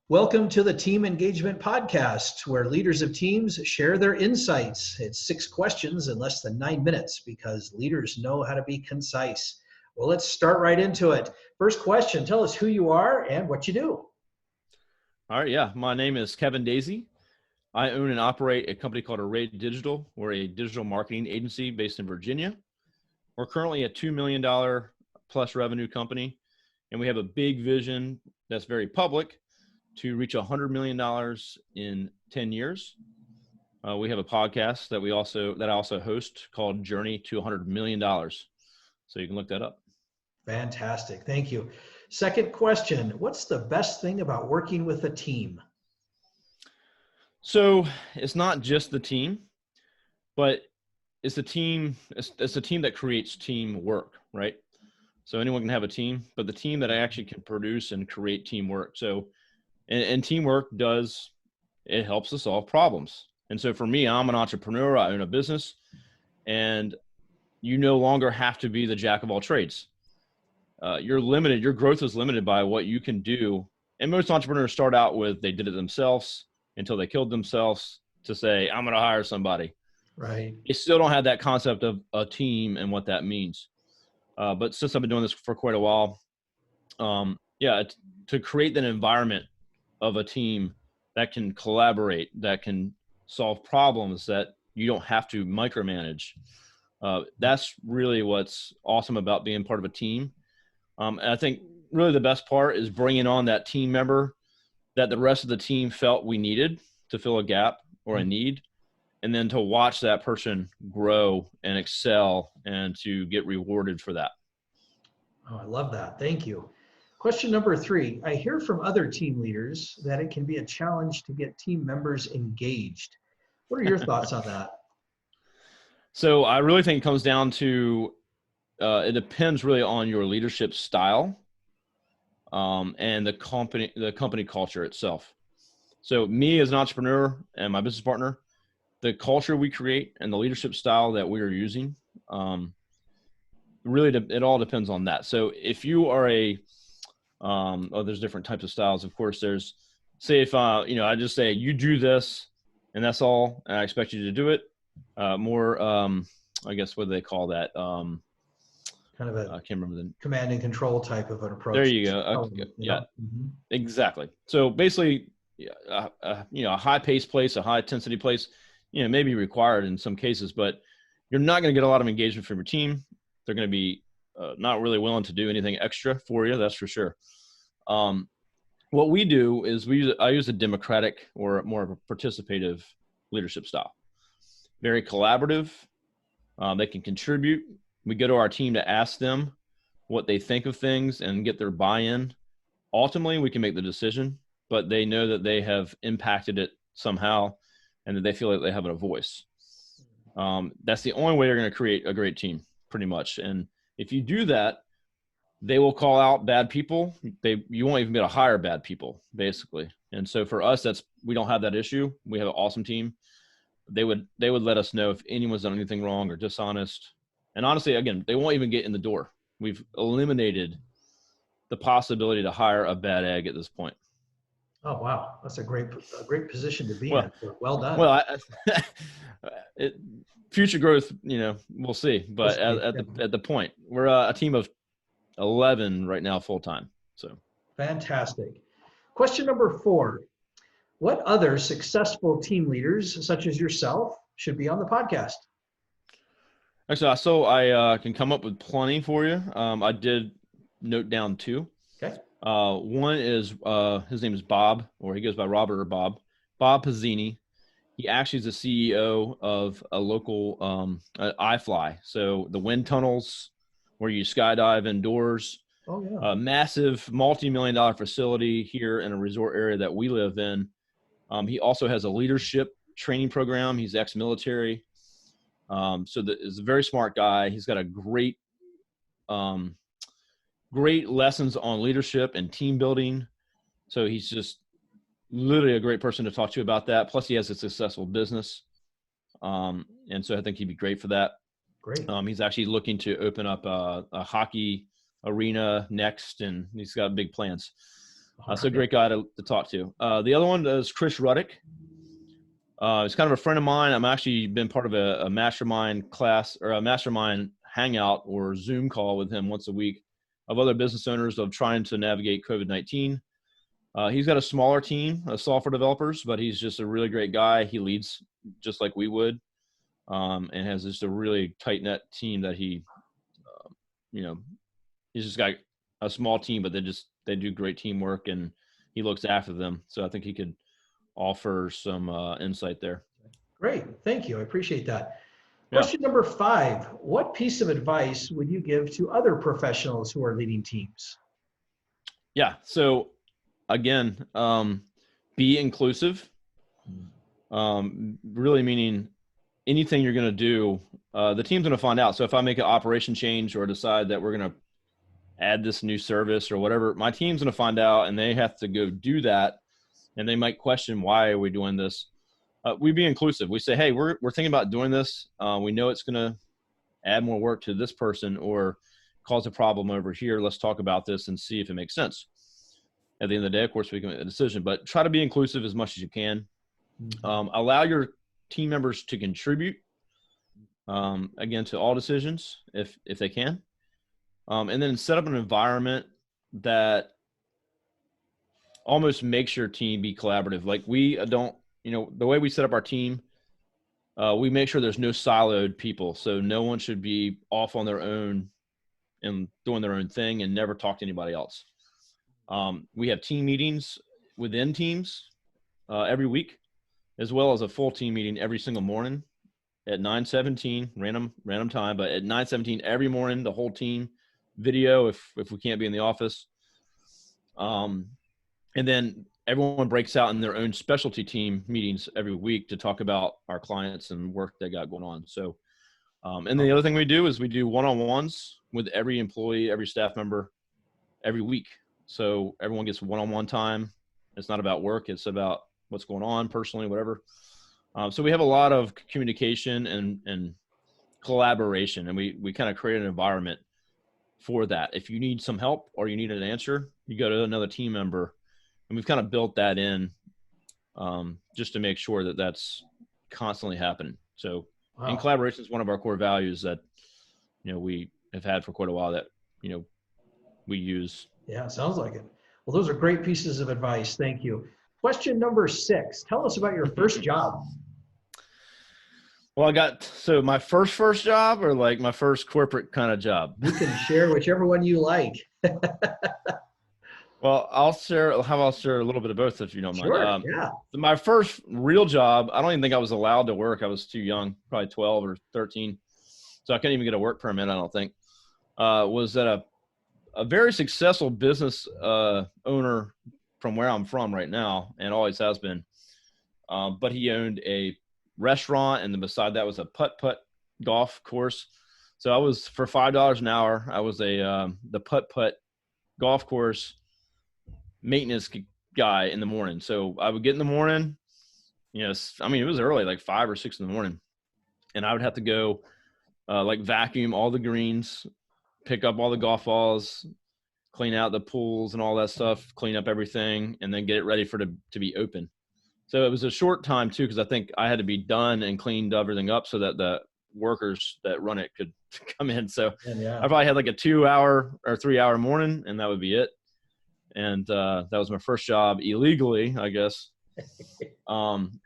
Welcome to the Team Engagement Podcast, where leaders of teams share their insights. It's 6 questions in less than 9 minutes because leaders know how to be concise. Well, let's start right into it. First question, tell us who you are and what you do. All right, yeah. My name is Kevin Daisey. I own and operate a company called Array Digital. We're a digital marketing agency based in Virginia. We're currently a $2 million plus revenue company, and we have a big vision that's very public to reach $100 million in 10 years. We have a podcast that I also host called Journey to $100 million. So you can look that up. Fantastic. Thank you. Second question, what's the best thing about working with a team? So it's not just the team, but it's the team. It's a team that creates teamwork, right? So anyone can have a team, but the team that actually can produce and create teamwork. So, and teamwork it helps us solve problems. And so for me, I'm an entrepreneur. I own a business, and you no longer have to be the jack of all trades. You're limited. Your growth is limited by what you can do. And most entrepreneurs start out with, they did it themselves until they killed themselves to say, I'm going to hire somebody. Right. They still don't have that concept of a team and what that means. But since I've been doing this for quite a while, to create that environment of a team that can collaborate, that can solve problems that you don't have to micromanage. That's really what's awesome about being part of a team. And I think really the best part is bringing on that team member that the rest of the team felt we needed to fill a gap or a need, and then to watch that person grow and excel and to get rewarded for that. Oh, I love that. Thank you. Question number 3. I hear from other team leaders that it can be a challenge to get team members engaged. What are your thoughts on that? So I really think it comes down to, it depends really on your leadership style and the company culture itself. So me as an entrepreneur and my business partner, the culture we create and the leadership style that we are using, it all depends on that. So if you are there's different types of styles. Of course, say if, I just say, you do this and that's all, and I expect you to do it. I guess, what do they call that? Kind of a I can't remember command and control type of an approach. There you go. Yeah, exactly. So basically, a high-paced place, a high-intensity place, may be required in some cases, but you're not going to get a lot of engagement from your team. They're going to be not really willing to do anything extra for you, that's for sure. What we do is I use a democratic or more of a participative leadership style. Very collaborative. They can contribute. We go to our team to ask them what they think of things and get their buy-in. Ultimately, we can make the decision, but they know that they have impacted it somehow and that they feel like they have a voice. That's the only way you're going to create a great team, pretty much. And if you do that, they will call out bad people. You won't even be able to hire bad people, basically. And so for us, we don't have that issue. We have an awesome team. They would let us know if anyone's done anything wrong or dishonest. And honestly, again, they won't even get in the door. We've eliminated the possibility to hire a bad egg at this point. Oh, wow. That's a great position to be in. Well done. Well, future growth, we'll see. But at the point, we're a team of 11 right now, full-time. So fantastic. Question number 4. What other successful team leaders, such as yourself, should be on the podcast? Actually, so I can come up with plenty for you. I did note down 2. Okay. One is his name is Bob, or he goes by Robert or Bob Pizzini. He actually is the CEO of a local iFly. So the wind tunnels where you skydive indoors. Oh, yeah. A massive multi-million-dollar facility here in a resort area that we live in. He also has a leadership training program. He's ex-military. Is a very smart guy. He's got a great lessons on leadership and team building. So he's just literally a great person to talk to about that. Plus he has a successful business. And so I think he'd be great for that. Great. He's actually looking to open up a hockey arena next, and he's got big plans. So great guy to talk to. The other one is Chris Ruddick. He's kind of a friend of mine. I'm actually been part of a mastermind class or a mastermind hangout or Zoom call with him once a week of other business owners of trying to navigate COVID-19. He's got a smaller team of software developers, but he's just a really great guy. He leads just like we would, and has just a really tight knit team that he, he's just got a small team, but they do great teamwork and he looks after them. So I think he could offer some insight there. Great. Thank you. I appreciate that. Question number 5. What piece of advice would you give to other professionals who are leading teams? Yeah. So again, be inclusive. Really meaning anything you're going to do, the team's going to find out. So if I make an operation change or decide that we're going to add this new service or whatever, my team's going to find out and they have to go do that. And they might question, why are we doing this? We be inclusive. We say, hey, we're thinking about doing this. We know it's going to add more work to this person or cause a problem over here. Let's talk about this and see if it makes sense. At the end of the day, of course, we can make a decision, but try to be inclusive as much as you can. Allow your team members to contribute, again, to all decisions if they can. And then set up an environment that almost makes your team be collaborative. Like we don't, the way we set up our team, we make sure there's no siloed people. So no one should be off on their own and doing their own thing and never talk to anybody else. We have team meetings within teams every week, as well as a full team meeting every single morning at 9:17, random time, but at 9:17 every morning, the whole team, video if we can't be in the office. And then everyone breaks out in their own specialty team meetings every week to talk about our clients and work they got going on. So, and the other thing we do is we do one-on-ones with every employee, every staff member every week. So everyone gets one-on-one time. It's not about work. It's about what's going on personally, whatever. So we have a lot of communication and collaboration, and we kind of create an environment for that. If you need some help or you need an answer, you go to another team member. And we've kind of built that in just to make sure that that's constantly happening. So and collaboration is one of our core values that, we have had for quite a while that, we use. Yeah, sounds like it. Well, those are great pieces of advice. Thank you. Question number 6. Tell us about your first job. Well, so my first job or like my first corporate kind of job? You can share whichever one you like. Well, I'll share a little bit of both if you don't mind. Sure, yeah. My first real job, I don't even think I was allowed to work. I was too young, probably 12 or 13. So I couldn't even get a work permit, I don't think. Was at a very successful business owner from where I'm from right now and always has been. But he owned a restaurant, and then beside that was a putt-putt golf course. So I was, for $5 an hour, I was the putt-putt golf course maintenance guy in the morning. So I would get in the morning, it was early, like 5 or 6 in the morning. And I would have to go vacuum all the greens, pick up all the golf balls, clean out the pools and all that stuff, clean up everything, and then get it ready for to be open. So it was a short time too, because I think I had to be done and cleaned everything up so that the workers that run it could come in. So I probably had like a 2-hour or 3-hour morning, and that would be it. And that was my first job illegally, I guess. And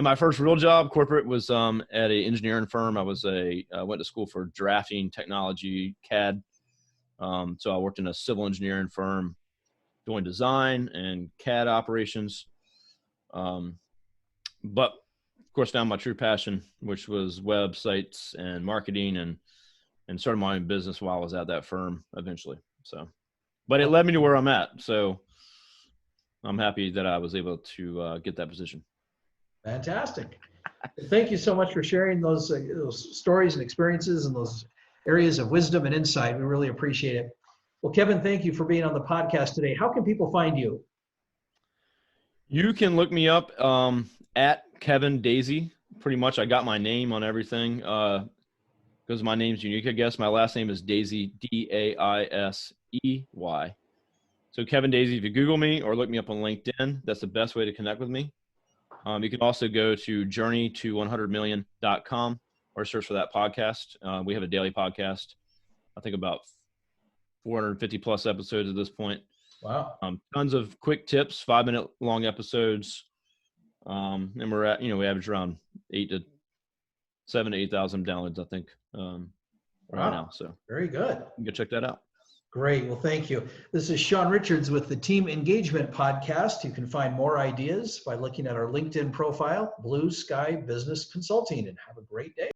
my first real job, corporate, was at an engineering firm. I went to school for drafting technology, CAD. So I worked in a civil engineering firm doing design and CAD operations. But of course, found my true passion, which was websites and marketing, and started my own business while I was at that firm eventually. So, but it led me to where I'm at. So I'm happy that I was able to get that position. Fantastic. Thank you so much for sharing those stories and experiences and those areas of wisdom and insight. We really appreciate it. Well, Kevin, thank you for being on the podcast today. How can people find you? You can look me up at Kevin Daisey. Pretty much I got my name on everything because my name's unique, I guess. My last name is Daisey, Daisey. So Kevin Daisey, if you Google me or look me up on LinkedIn, that's the best way to connect with me. You can also go to journeyto100million.com or search for that podcast. We have a daily podcast, I think about 450 plus episodes at this point. Wow. Tons of quick tips, 5-minute long episodes. And we're at, we average around 7,000 to 8,000 downloads, I think, right now. So very good. You can go check that out. Great. Well, thank you. This is Sean Richards with the Team Engagement Podcast. You can find more ideas by looking at our LinkedIn profile, Blue Sky Business Consulting, and have a great day.